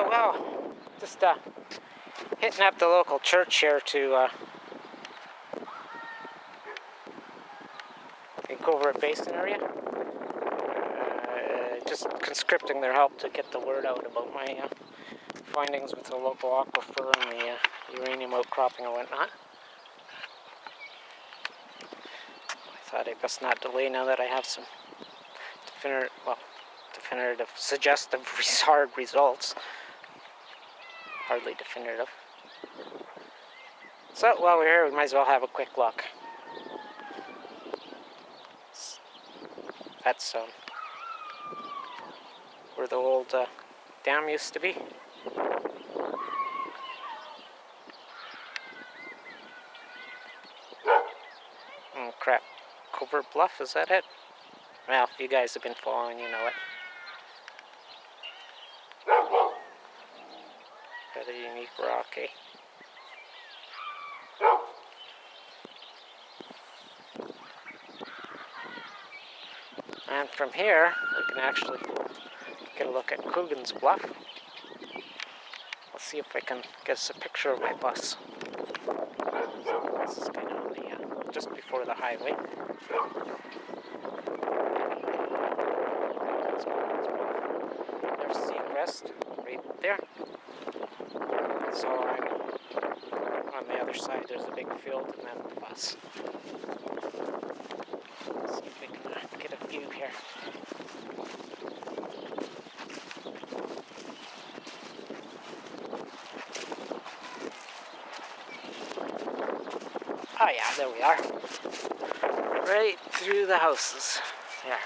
well, just hitting up the local church here to in Covert Basin area. Just conscripting their help to get the word out about my findings with the local aquifer and the uranium outcropping and whatnot. I thought I'd best not delay now that I have some definitive, suggestive, hard results. Hardly definitive. So while we're here, we might as well have a quick look. That's where the old dam used to be. Oh crap, Covert Bluff, is that it? Well, if you guys have been following, you know it. Got a unique rock, eh? And from here, we can actually get a look at Coogan's Bluff. Let's see if I can get us a picture of my bus. So this is kind of on the, just before the highway. There's Seacrest, right there. So I'm on the other side, there's a big field and then the bus. Let's see if we can get a view here. Oh yeah, there we are. Right through the houses. There.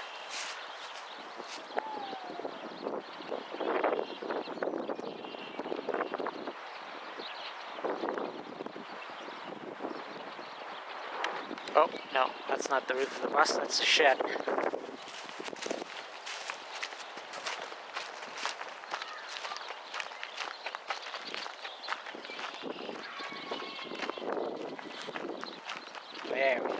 Oh, no, that's not the roof of the bus, that's a shed. There we go.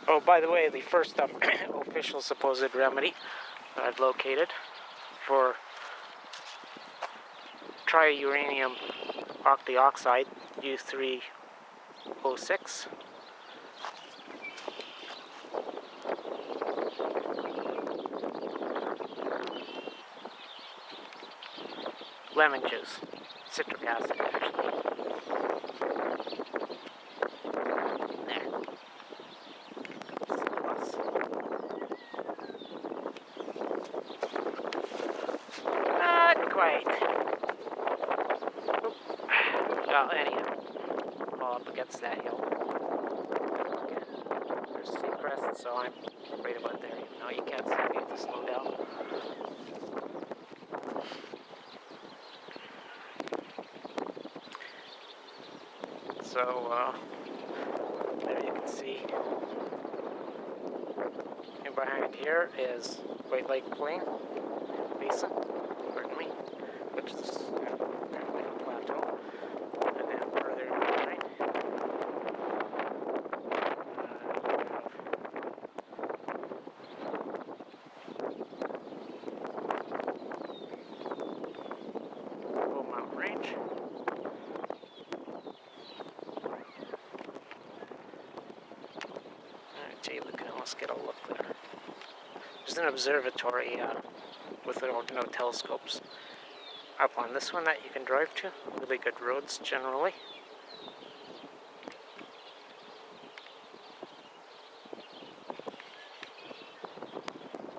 Oh, by the way, the first official supposed remedy that I've located for triuranium octioxide, U3O6. Lemon juice, citric acid actually. There. Not quite. Oop. Well, anyhow, all up against that hill. Okay. There's Seacrest, so I'm right about there, even though you can't see me, you have to slow down. So, there you can see. And behind here is White Lake Plain Basin, pardon me, which is apparently a plateau. And then further behind, Kobau Mountain Range. Gee, let's get a look there. There's an observatory with no telescopes up on this one that you can drive to. Really good roads generally.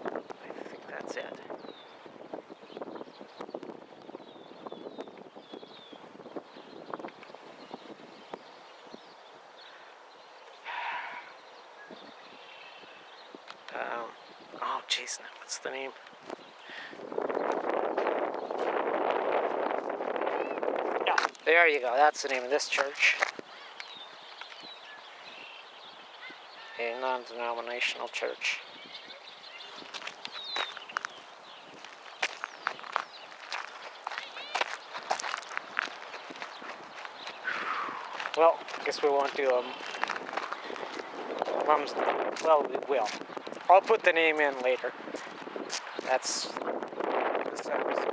I think that's it. Oh, jeez, now what's the name? Yeah, there you go. That's the name of this church. A non-denominational church. Well, I guess we won't do Mom's. Well, we will. I'll put the name in later. That's this episode.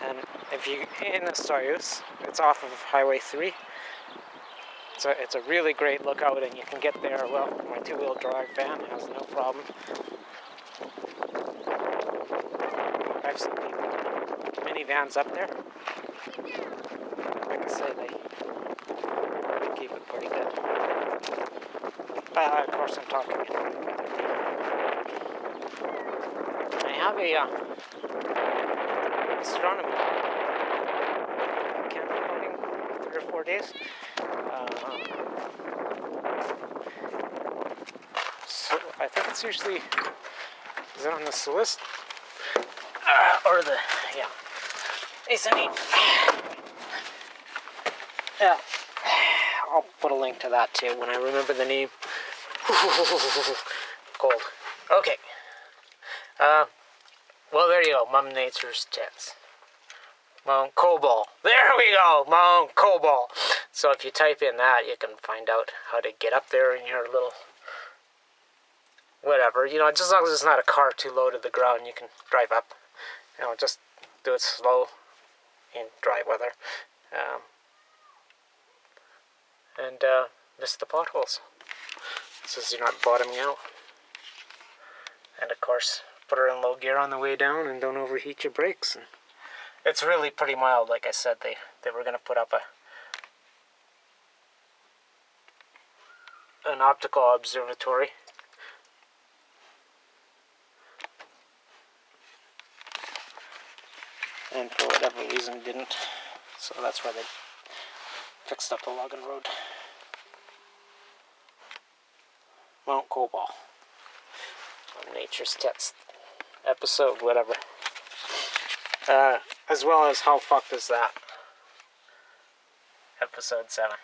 And if you in Soyuz, it's off of Highway 3. It's a really great lookout, and you can get there. Well, my two-wheel drive van has no problem. I've seen minivans up there. Like I say, they keep it pretty good. Of course, I'm talking. I have a astronomy camp recording 3 or 4 days. So I think it's usually is it on the Solist or the Hey Sunny. Yeah, I'll put a link to that too when I remember the name. Cold. Okay. Well, there you go. Mum Nature's tits. Mount Kobau. There we go. Mount Kobau. So if you type in that, you can find out how to get up there in your little whatever. You know, just as long as it's not a car too low to the ground, you can drive up. You know, just do it slow in dry weather. And miss the potholes. So you're not bottoming out. And of course, put her in low gear on the way down and don't overheat your brakes. And it's really pretty mild. Like I said, they were going to put up an optical observatory. And for whatever reason didn't. So that's why they fixed up the Logan Road. Mount Kobau. On Nature's Tits. Episode, whatever. As well as How Fucked Is That? Episode 7.